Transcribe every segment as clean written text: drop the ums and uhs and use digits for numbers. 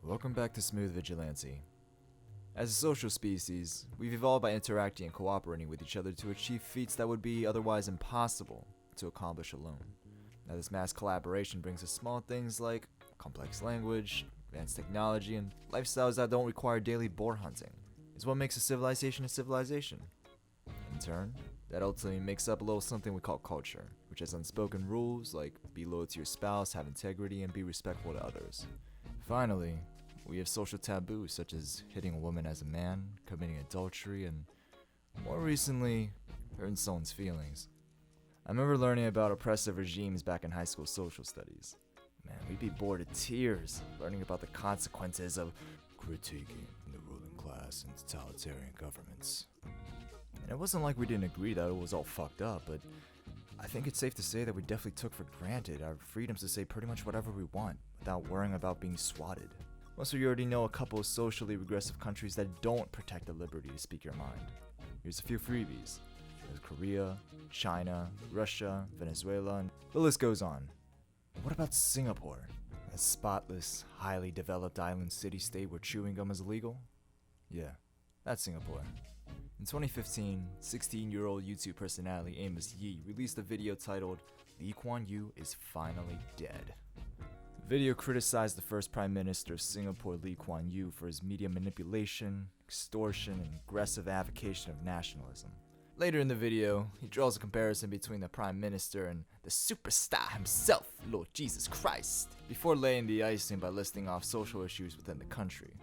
Welcome back to Smooth Vigilante. As a social species, we've evolved by interacting and cooperating with each other to achieve feats that would be otherwise impossible to accomplish alone. Now, this mass collaboration brings us small things like complex language, advanced technology, and lifestyles that don't require daily boar hunting. It's what makes a civilization a civilization. In turn, that ultimately makes up a little something we call culture, which has unspoken rules like be loyal to your spouse, have integrity, and be respectful to others. Finally, we have social taboos such as hitting a woman as a man, committing adultery, and more recently, hurting someone's feelings. I remember learning about oppressive regimes back in high school social studies. Man, we'd be bored to tears learning about the consequences of critiquing the ruling class and totalitarian governments. And it wasn't like we didn't agree that it was all fucked up, but I think it's safe to say that we definitely took for granted our freedoms to say pretty much whatever we want without worrying about being swatted. Most of you already know a couple of socially regressive countries that don't protect the liberty to speak your mind. Here's a few freebies. There's Korea, China, Russia, Venezuela, and the list goes on. But what about Singapore? A spotless, highly developed island city-state where chewing gum is illegal? Yeah, that's Singapore. In 2015, 16-year-old YouTube personality Amos Yee released a video titled, "Lee Kuan Yew is finally dead." The video criticized the first Prime Minister of Singapore, Lee Kuan Yew, for his media manipulation, extortion, and aggressive advocacy of nationalism. Later in the video, he draws a comparison between the Prime Minister and the superstar himself, Lord Jesus Christ, before laying the icing by listing off social issues within the country.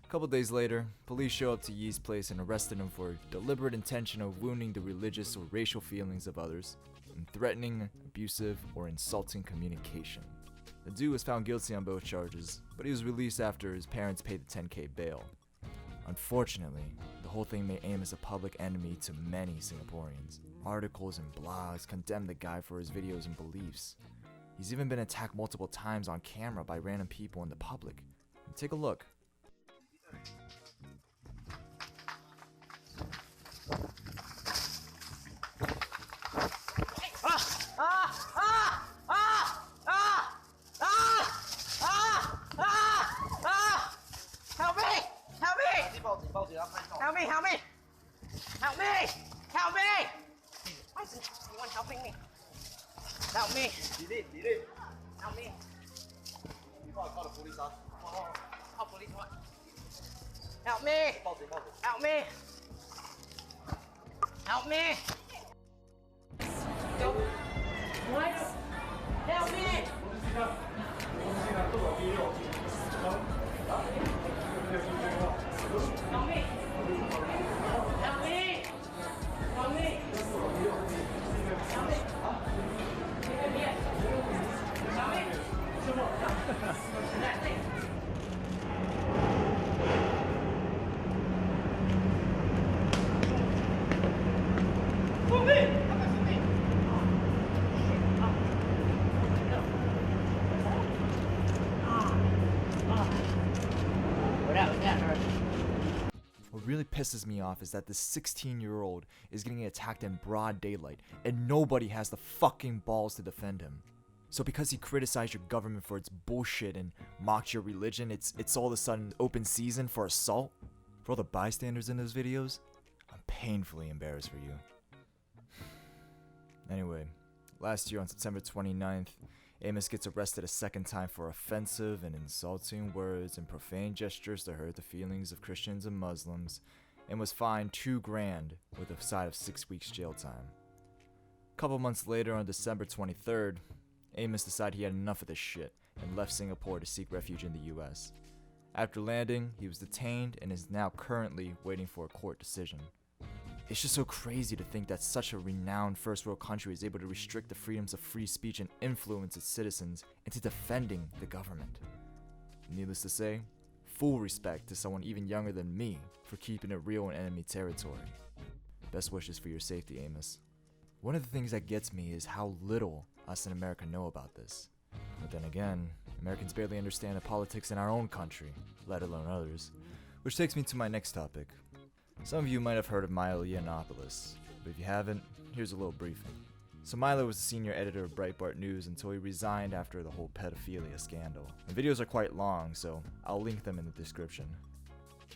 A couple days later, police show up to Yee's place and arrested him for deliberate intention of wounding the religious or racial feelings of others, and threatening, abusive, or insulting communication. The dude was found guilty on both charges, but he was released after his parents paid the $10,000 bail. Unfortunately, the whole thing made Amos a public enemy to many Singaporeans. Articles and blogs condemned the guy for his videos and beliefs. He's even been attacked multiple times on camera by random people in the public. Take a look. Help me! Why isn't anyone helping me? Help me! Help me! You gotta call the police, huh? Oh, call police what? Help me! Help me! Help me! What? Help me! Help me! Help me! Help me! What really pisses me off is that this 16-year-old is getting attacked in broad daylight, and nobody has the fucking balls to defend him. So because he criticized your government for its bullshit and mocked your religion, it's all of a sudden open season for assault? For all the bystanders in those videos, I'm painfully embarrassed for you. Anyway, last year on September 29th, Amos gets arrested a second time for offensive and insulting words and profane gestures to hurt the feelings of Christians and Muslims, and was fined $2,000 with a side of 6 weeks jail time. A couple months later, on December 23rd, Amos decided he had enough of this shit and left Singapore to seek refuge in the US. After landing, he was detained and is now currently waiting for a court decision. It's just so crazy to think that such a renowned first world country is able to restrict the freedoms of free speech and influence its citizens into defending the government. Needless to say, full respect to someone even younger than me for keeping it real in enemy territory. Best wishes for your safety, Amos. One of the things that gets me is how little us in America know about this. But then again, Americans barely understand the politics in our own country, let alone others. Which takes me to my next topic. Some of you might have heard of Milo Yiannopoulos, but if you haven't, here's a little briefing. So Milo was the senior editor of Breitbart News until he resigned after the whole pedophilia scandal. The videos are quite long, so I'll link them in the description.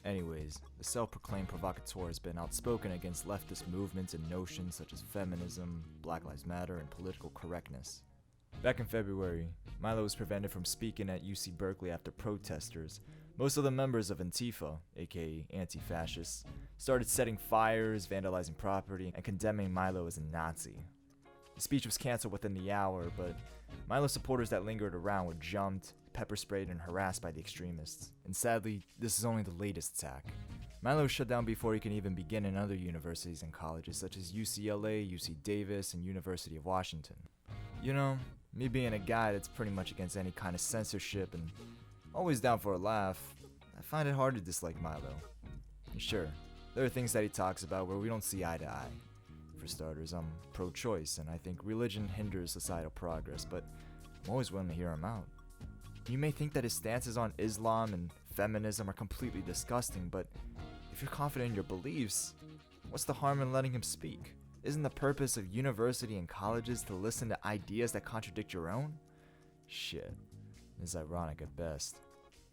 Anyways, the self-proclaimed provocateur has been outspoken against leftist movements and notions such as feminism, Black Lives Matter, and political correctness. Back in February, Milo was prevented from speaking at UC Berkeley after protesters, most of the members of Antifa, aka anti-fascists, started setting fires, vandalizing property, and condemning Milo as a Nazi. The speech was canceled within the hour, but Milo supporters that lingered around were jumped, pepper sprayed, and harassed by the extremists. And sadly, this is only the latest attack. Milo was shut down before he can even begin in other universities and colleges such as UCLA, UC Davis, and University of Washington. You know, me being a guy that's pretty much against any kind of censorship and always down for a laugh, I find it hard to dislike Milo. And sure, there are things that he talks about where we don't see eye to eye. For starters, I'm pro-choice, and I think religion hinders societal progress, but I'm always willing to hear him out. You may think that his stances on Islam and feminism are completely disgusting, but if you're confident in your beliefs, what's the harm in letting him speak? Isn't the purpose of university and colleges to listen to ideas that contradict your own? Shit, it's ironic at best.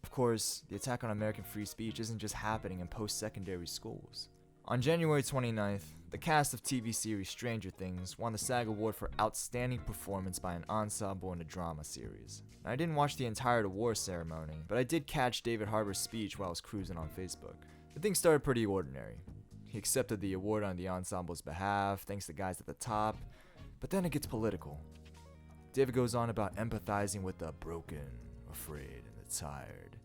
Of course, the attack on American free speech isn't just happening in post-secondary schools. On January 29th, the cast of TV series Stranger Things won the SAG Award for Outstanding Performance by an Ensemble in a Drama Series. Now, I didn't watch the entire award ceremony, but I did catch David Harbour's speech while I was cruising on Facebook. The thing started pretty ordinary. He accepted the award on the ensemble's behalf, thanks to guys at the top, but then it gets political. David goes on about empathizing with the broken, afraid, and the tired,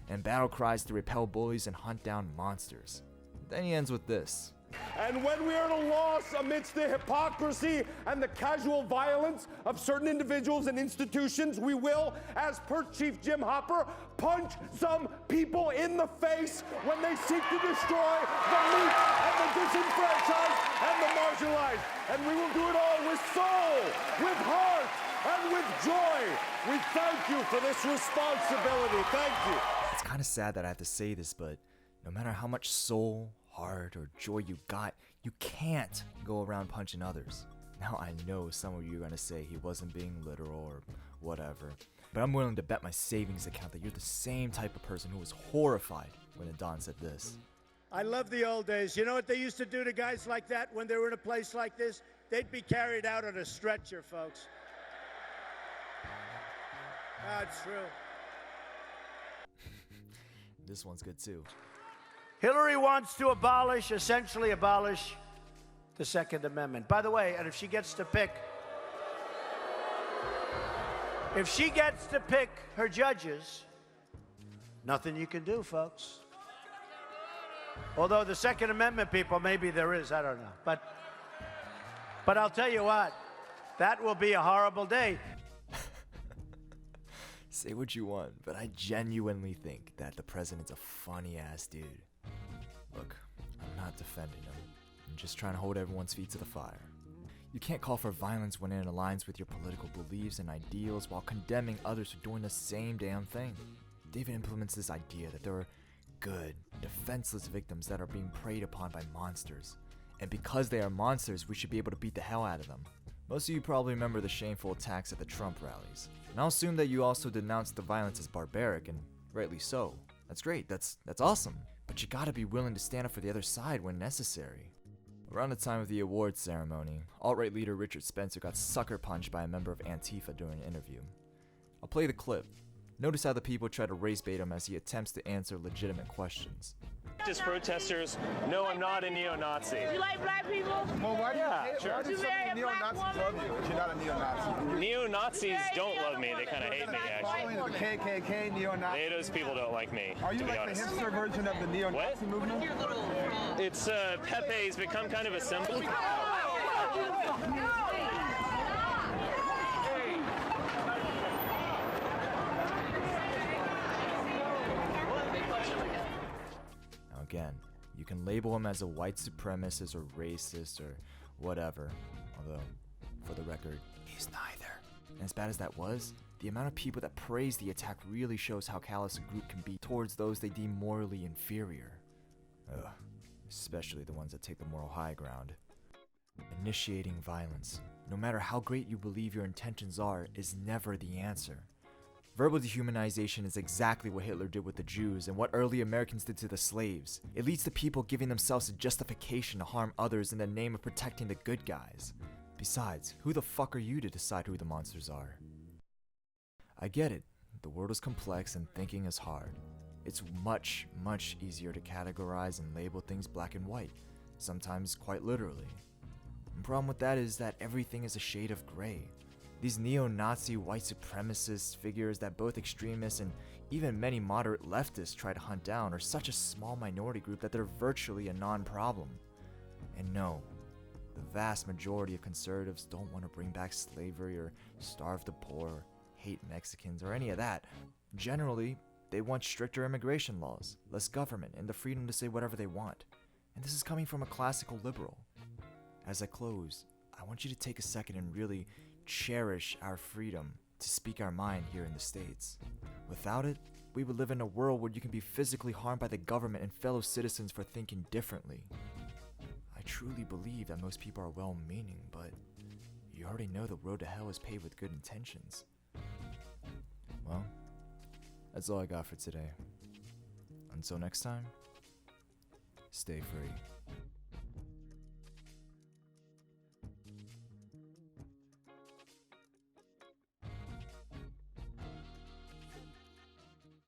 and battle cries to repel bullies and hunt down monsters. Then he ends with this. And when we are at a loss amidst the hypocrisy and the casual violence of certain individuals and institutions, we will, as per Chief Jim Hopper, punch some people in the face when they seek to destroy the meek and the disenfranchised and the marginalized. And we will do it all with soul, with heart, and with joy. We thank you for this responsibility. Thank you. It's kind of sad that I have to say this, but no matter how much soul, heart, or joy you got, you can't go around punching others. Now I know some of you are going to say he wasn't being literal or whatever, but I'm willing to bet my savings account that you're the same type of person who was horrified when the Don said this. I love the old days. You know what they used to do to guys like that when they were in a place like this? They'd be carried out on a stretcher, folks. That's true. This one's good too. Hillary wants to essentially abolish the Second Amendment. By the way, and if she gets to pick her judges, nothing you can do, folks. Although the Second Amendment people, maybe there is, I don't know. But I'll tell you what, that will be a horrible day. Say what you want, but I genuinely think that the president's a funny-ass dude. Look, I'm not defending him. I'm just trying to hold everyone's feet to the fire. You can't call for violence when it aligns with your political beliefs and ideals while condemning others for doing the same damn thing. David implements this idea that there are good, defenseless victims that are being preyed upon by monsters. And because they are monsters, we should be able to beat the hell out of them. Most of you probably remember the shameful attacks at the Trump rallies. And I'll assume that you also denounced the violence as barbaric, and rightly so. That's great, that's awesome. But you gotta be willing to stand up for the other side when necessary. Around the time of the awards ceremony, alt-right leader Richard Spencer got sucker punched by a member of Antifa during an interview. I'll play the clip. Notice how the people try to race bait him as he attempts to answer legitimate questions. Just protesters, no, I'm not a neo-Nazi. You like black people? Well, why do Yeah, sure. why do so many neo-Nazis love you if you're not a neo-Nazi? Neo-Nazis don't love me, they kind of hate me, actually. Following the KKK, neo-Nazi. Those people don't like me, Are you to be like honest. the hipster version of the neo-Nazi movement? It's, Pepe's become kind of a symbol. Again, you can label him as a white supremacist or racist or whatever, although, for the record, he's neither. And as bad as that was, the amount of people that praise the attack really shows how callous a group can be towards those they deem morally inferior. Especially the ones that take the moral high ground. Initiating violence. no matter how great you believe your intentions are, is never the answer. Verbal dehumanization is exactly what Hitler did with the Jews and what early Americans did to the slaves. It leads to people giving themselves a justification to harm others in the name of protecting the good guys. Besides, who the fuck are you to decide who the monsters are? I get it. The world is complex and thinking is hard. It's much, much easier to categorize and label things black and white, sometimes quite literally. The problem with that is that everything is a shade of gray. These neo-Nazi white supremacist figures that both extremists and even many moderate leftists try to hunt down are such a small minority group that they're virtually a non-problem. And no, the vast majority of conservatives don't want to bring back slavery or starve the poor, hate Mexicans, or any of that. Generally, they want stricter immigration laws, less government, and the freedom to say whatever they want. And this is coming from a classical liberal. As I close, I want you to take a second and really cherish our freedom to speak our mind here in the States. Without it, we would live in a world where you can be physically harmed by the government and fellow citizens for thinking differently. I truly believe that most people are well-meaning, but you already know the road to hell is paved with good intentions. Well, that's all I got for today. Until next time, stay free.